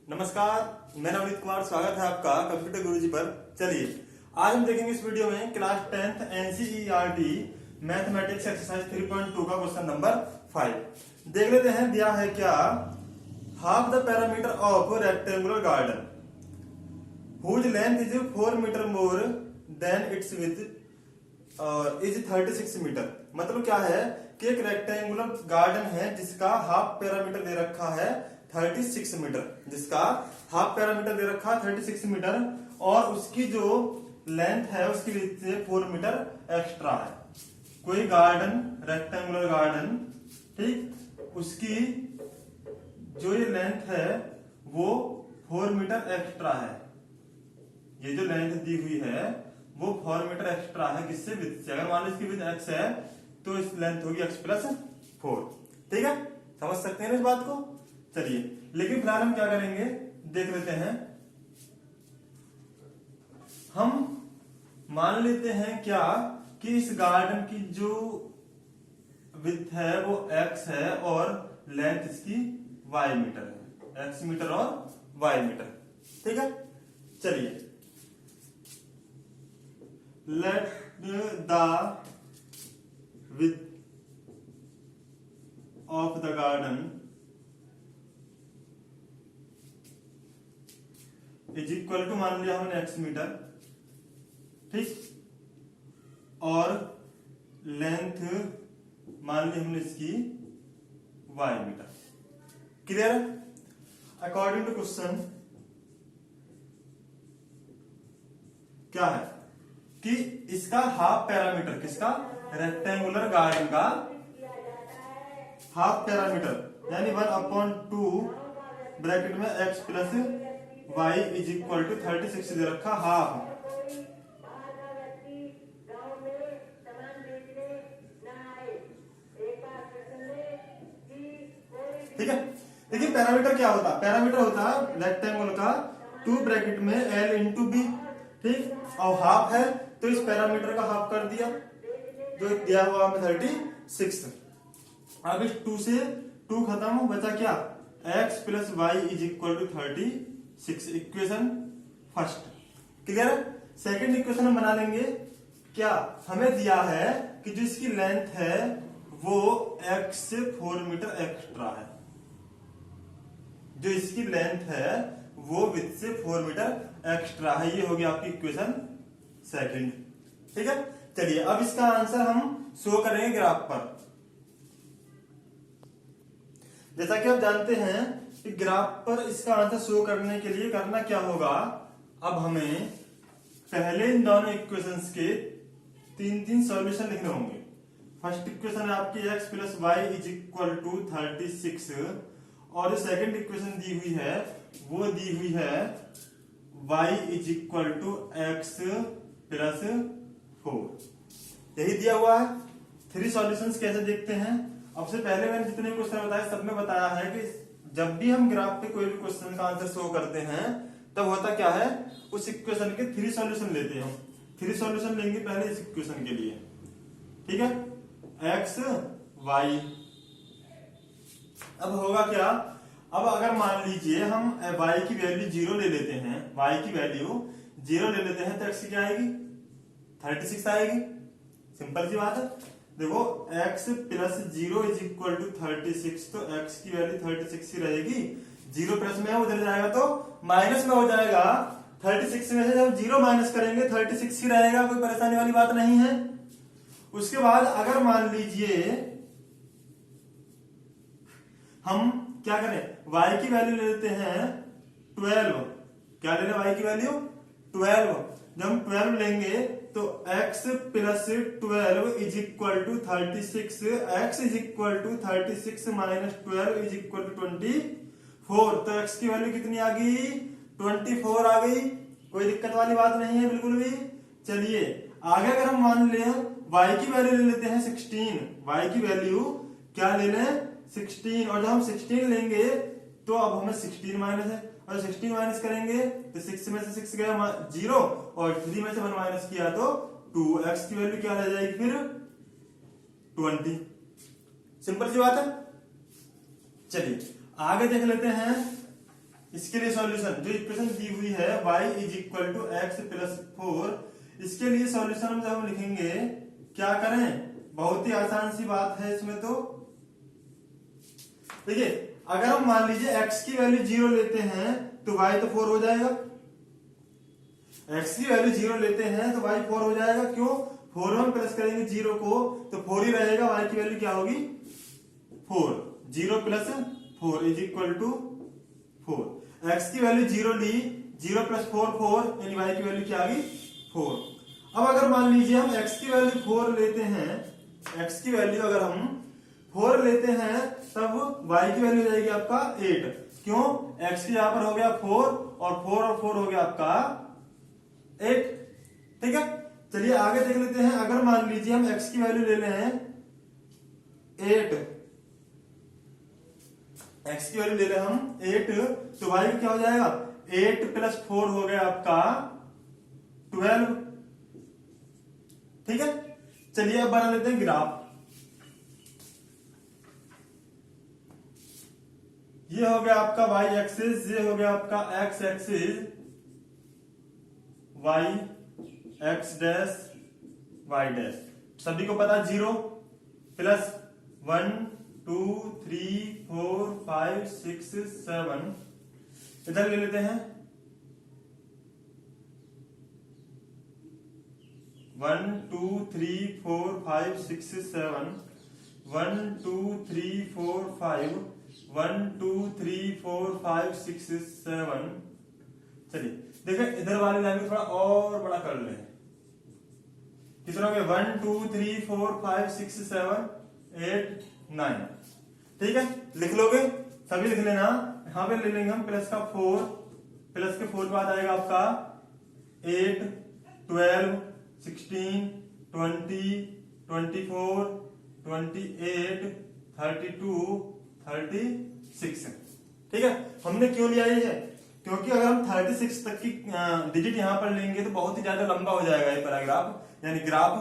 नमस्कार, मैं नवनीत कुमार। स्वागत है आपका कंप्यूटर गुरुजी पर। चलिए आज हम देखेंगे इस वीडियो में class 10th NCERT mathematics exercise 3.2 का क्वेश्चन नंबर 5 देख लेते हैं। दिया है क्या, half the parameter of rectangular garden whose length is 4 metre more than its width is 36 metre. मतलब क्या है कि एक रेक्टेंगुलर गार्डन है जिसका हाफ पैरामीटर दे रखा है 36 मीटर, जिसका हाफ पैरामीटर दे रखा है 36 मीटर और उसकी जो लेंथ है उसकी विड्थ से 4 मीटर एक्स्ट्रा है। कोई गार्डन, रेक्टेंगुलर गार्डन, ठीक, उसकी जो ये लेंथ है वो 4 मीटर एक्स्ट्रा है। ये जो लेंथ दी हुई है वो 4 मीटर एक्स्ट्रा है, किससे? विड्थ से। अगर मान लो इसकी विड्थ x है तो इस लेंथ होगी x प्लस 4। ठीक है, समझ सकते हैं ना इस बात को। चलिए, लेकिन फिलहाल हम क्या करेंगे देख लेते हैं। हम मान लेते हैं क्या कि इस गार्डन की जो विड्थ है वो x है और लेंथ इसकी y मीटर है, x मीटर और y मीटर। ठीक है, चलिए, let the width of the garden is equal to, मान लिया हमने x मीटर, ठीक, और लेंथ मान ली हमने इसकी y मीटर। क्लियर है? अकॉर्डिंग टू क्वेश्चन क्या है कि इसका हाफ पैरामीटर, किसका? रेक्टेंगुलर गार्डन का हाफ पैरामीटर यानी 1/2 ब्रैकेट में x plus y is equal to 36 दे रखा हाफ। ठीक है, देखिए पैरामीटर क्या होता है? पैरामीटर होता है रेक्टेंगल का 2 ब्रैकेट में l इंटू बी, ठीक, और हाफ है तो इस पैरामीटर का हाफ कर दिया जो दिया हुआ हमें 36। अब इस 2 से 2 खत्म, बचा क्या? x plus y is equal to 36। Equation first. Clear है? सेकेंड इक्वेशन हम बना लेंगे। क्या हमें दिया है कि जो इसकी लेंथ है वो x से 4 मीटर एक्स्ट्रा है। जो इसकी लेंथ है वो विड्थ से 4 मीटर एक्स्ट्रा है। ये होगी आपकी इक्वेशन सेकंड। ठीक है, चलिए अब इसका आंसर हम शो करेंगे ग्राफ पर। जैसा कि आप जानते हैं कि ग्राफ पर इसका आंसर शो करने के लिए करना क्या होगा, अब हमें पहले इन दोनों इक्वेशंस के 3 सॉल्यूशन लिखने होंगे। फर्स्ट इक्वेशन है आपकी x plus y is equal to 36 और जो सेकेंड इक्वेशन दी हुई है वो दी हुई है y is equal to x plus 4। यही दिया हुआ है। 3 सॉल्यूशंस कैसे देखते हैं? अब से पहले मैंने जितने क्वेश्चन बताए सब में बताया है कि जब भी हम ग्राफ पे कोई भी क्वेश्चन का आंसर शो करते हैं तब होता क्या है, उस इक्वेशन के 3 सॉल्यूशन लेते हैं। 3 सॉल्यूशन लेंगे पहले इस इक्वेशन के लिए। ठीक है, x y। अब होगा क्या, अब अगर मान लीजिए हम y की वैल्यू 0 ले लेते हैं, y की वैल्यू 0 ले लेते हैं तो x क्या आएगी? 36 आएगी। सिंपल सी बात है। देखो x plus 0 is equal to 36, तो x की वैल्यू 36 ही रहेगी। 0 प्लस में उधर जाएगा तो माइनस में हो जाएगा। 36 में से जब 0 माइनस करेंगे 36 ही रहेगा, कोई परेशानी वाली बात नहीं है। उसके बाद अगर मान लीजिए हम क्या करें, y की वैल्यू ले लेते हैं 12। क्या ले रहे y की वैल्यू? 12। जब हम 12 लेंगे तो x plus 12 is equal to 36। x is equal to 36 minus 12 is equal to 24। तो x की वैल्यू कितनी आ गई? 24 आ गई। कोई दिक्कत वाली बात नहीं है बिल्कुल भी। चलिए आगे अगर हम मान लें y की वैल्यू ले लेते हैं 16। y की वैल्यू क्या ले लें? 16। और जब हम 16 लेंगे तो अब हमें 16 माइनस है और 16 माइनस करेंगे तो 6 में से 6 गया 0 और 3 में से 1 माइनस किया तो 2। x की वैल्यू क्या रह जाएगी फिर? 20। सिंपल सी बात है। चलिए आगे देख लेते हैं इसके लिए सॉल्यूशन जो इक्वेशन दी हुई है y is equal to x plus 4, इसके लिए सॉल्यूशन जब हम लिखेंगे क्या करें, बहुत ही आसान सी बात है इसमें। तो देखिए अगर हम मान लीजिए x की वैल्यू 0 लेते हैं तो y तो 4 हो जाएगा, x की वैल्यू 0 लेते हैं तो y 4 हो जाएगा। क्यों, 4 हम प्लस करेंगे 0 को तो 4 ही रहेगा, y की वैल्यू क्या होगी 4, 0 plus 4 is equal to 4। x की वैल्यू 0 ली, 0 प्लस 4 4, यानी y की वैल्यू क्या आ गई 4। अब अगर मान लीजिए हम x की वैल्यू 4 लेते हैं, x की वैल्यू अगर हम 4 लेते हैं तब y की वैल्यू हो जाएगी आपका 8। क्यों, x की यहां पर हो गया 4 और 4 हो गया आपका 8। ठीक है, चलिए आगे देख लेते हैं। अगर मान लीजिए हम x की वैल्यू ले लें 8, x की वैल्यू ले लें हम 8 तो y क्या हो जाएगा 8 प्लस 4 हो गया आपका 12। ठीक है, चलिए अब बना लेते हैं ग्राफ। ये हो गया आपका y एक्सिस, ये हो गया आपका x axis, y x dash y dash, सभी को पता 0 प्लस 1 2 3 4 5 6 7, इधर ले लेते हैं 1 2 3 4 5 6 7, 1 2 3 4 5, 1 2 3 4 5 6 7। चलिए देखिए इधर वाली लाइन को थोड़ा और बड़ा कर लें, कितना हो गया 1 2 3 4 5 6 7 8 9। ठीक है, लिख लोगे, सभी लिख लेना। यहां पे ले लेंगे हम प्लस का 4, प्लस के 4 बाद आएगा आपका 8 12 16 20 24 28 32 36। ठीक है, हमने क्यों लिया ये है, क्योंकि अगर हम 36 तक की डिजिट यहां पर लेंगे तो बहुत ही ज्यादा लंबा हो जाएगा ये पैराग्राफ यानी ग्राफ।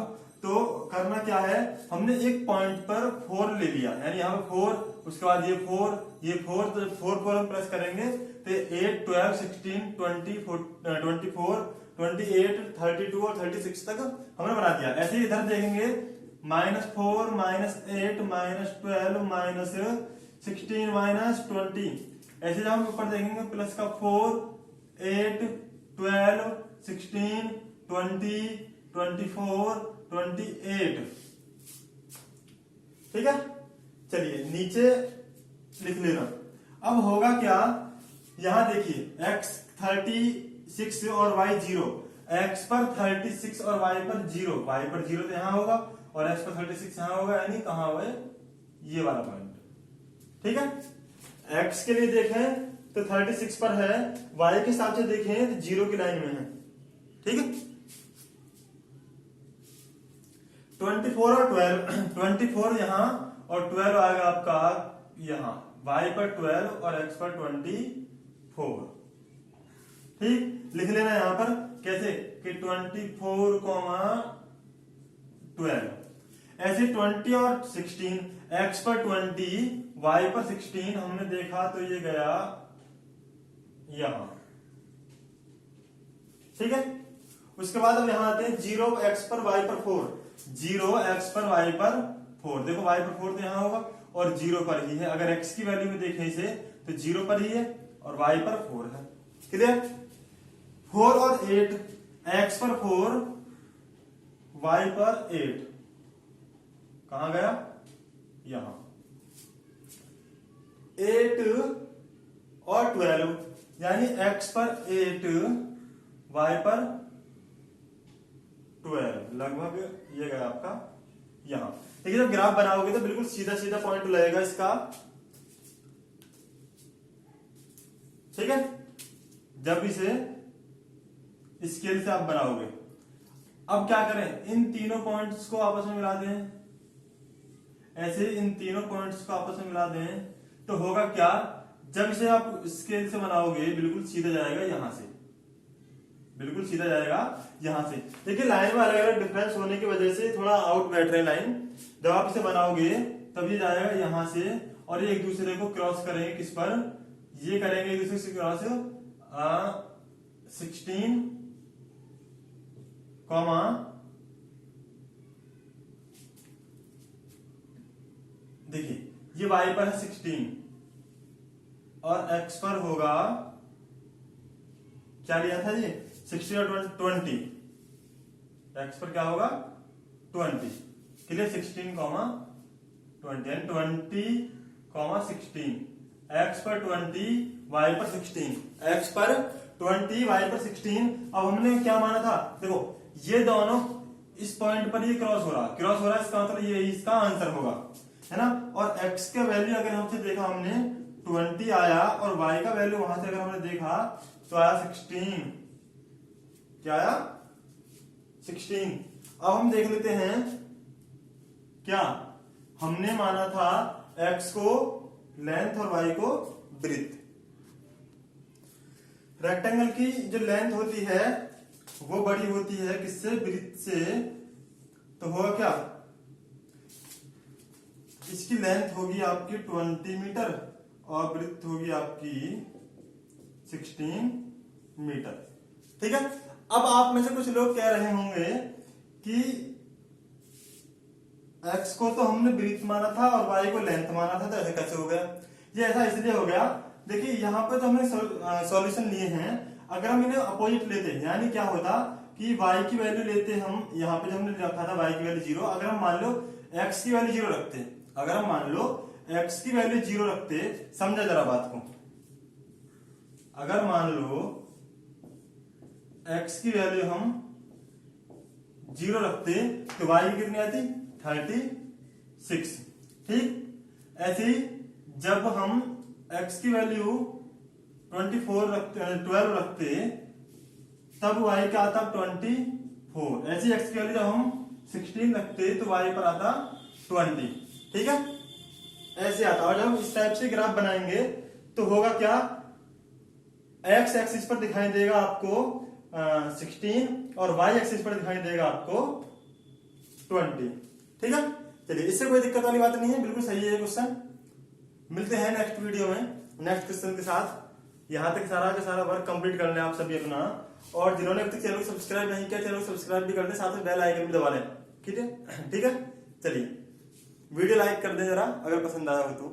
तो करना क्या है, हमने एक पॉइंट पर 4 ले लिया, यानी यहाँ पर 4, उसके बाद ये 4 तो 4 हम प्लस करेंगे तो 8 12 16 20 24 28 32 और 36 तक हमने बना दिया। ऐसे ही इधर देखेंगे -4 -8 -12 -16 -20, ऐसे जब हम ऊपर देखेंगे प्लस का 4 8 12 16 20 24 28। ठीक है, चलिए नीचे लिख लेना। अब होगा क्या, यहां देखिए x 36 और y 0, x पर 36 और y पर 0, y पर 0 तो यहां होगा और x पर 36 यहां होगा, यानी कहां हुआ ये वाला पॉइंट। ठीक है, x के लिए देखें तो 36 पर है, y के हिसाब से देखें तो 0 की लाइन में है। ठीक है, 24 और 12, 24 यहां और 12 आएगा आपका यहां, y पर 12 और x पर 24। ठीक, लिख लेना यहां पर कैसे कि 24, 12, ऐसे 20 और 16, x पर 20 y पर 16 हमने देखा तो ये गया यहां। ठीक है, उसके बाद हम यहां आते हैं 0x पर y पर 4, 0x पर y पर 4, देखो y पर 4 तो यहां होगा और 0 पर ही है। अगर x की वैल्यू में देखें इसे तो 0 पर ही है और y पर 4 है। क्लियर, 4 और 8, x पर 4 y पर 8 कहां गया यहां, 8 और 12 यानी x पर 8 y पर 12, लगभग ये गया आपका यहां। देखिए जब ग्राफ बनाओगे तो बिल्कुल सीधा सीधा पॉइंट लगेगा इसका। ठीक है, जब इसे स्केल से आप बनाओगे। अब क्या करें, इन तीनों पॉइंट्स को आपस में मिला दें, ऐसे इन तीनों पॉइंट्स को आपस में मिला दें तो होगा क्या, जब इसे आप स्केल से बनाओगे बिल्कुल सीधा जाएगा यहां से, बिल्कुल सीधा जाएगा यहां से। देखिए लाइन में अलग अलग डिफरेंस होने की वजह से थोड़ा आउट बैठ रहे लाइन, जब आप इसे बनाओगे तब ये जाएगा यहां से और ये एक दूसरे को क्रॉस करेंगे किस पर, ये करेंगे एक दूसरे से क्रॉस 16 कॉमा देखिए ये y पर है 16 और x पर होगा क्या लिया था ये 60 और 20 x पर क्या होगा 20 clear 16 comma 20 and 20 comma 16 x पर 20 y पर 16 x पर 20 y पर 16। अब हमने क्या माना था देखो ये दोनों इस पॉइंट पर ये क्रॉस हो रहा है इसका मतलब ये इसका आंसर होगा है ना। और x का वैल्यू अगर हमसे देखा हमने 20 आया और y का वैल्यू वहां से अगर हमने देखा तो आया 16 क्या आया 16। अब हम देख लेते हैं क्या हमने माना था x को लेंथ और y को ब्रीथ। रेक्टेंगल की जो लेंथ होती है वो बड़ी होती है किससे ब्रीथ से। तो होगा क्या इसकी लेंथ होगी आपकी 20 मीटर और ब्रीथ होगी आपकी 16 मीटर। ठीक है। अब आप में से कुछ लोग कह रहे होंगे कि x को तो हमने ब्रीथ माना था और y को लेंथ माना था तो ऐसे कैसे हो गया। ये ऐसा इसलिए हो गया देखिए यहाँ पे तो हमने सॉल्यूशन लिए हैं अगर हम इन्हें अपोजिट लेते यानी क्या होता कि y की वैल्यू लेते हम यहाँ पे जो हमने रखा था y की वैल्यू 0 अगर हम मान लो x की वैल्यू 0 रखते अगर हम मान लो x की वैल्यू 0 रखते समझा जरा बात को। अगर मान लो x की वैल्यू हम 0 रखते तो y की कितनी आती 36। ठीक ऐसे ही जब हम x की वैल्यू 12 रखते तब y का आता 24। ऐसे x की वैल्यू जब हम 16 रखते तो y पर आता 20। ठीक है ऐसे आता। और जब हम इस टाइप से ग्राफ बनाएंगे तो होगा क्या x एक्सिस पर दिखाई देगा आपको 16 और y एक्सिस पर दिखाई देगा आपको 20। ठीक है चलिए इससे कोई दिक्कत वाली बात नहीं है बिल्कुल सही है क्वेश्चन। मिलते हैं नेक्स्ट वीडियो में नेक्स्ट क्वेश्चन के साथ। यहां तक सारा का सारा वर्क कंप्लीट कर लें आप सभी अपना। और जिन्होंने अभी तक चैनल को सब्सक्राइब नहीं किया चैनल को सब्सक्राइब भी कर दें साथ में बेल आइकन भी दबा लें। ठीक है चलिए वीडियो लाइक कर दें जरा अगर पसंद आया हो तो।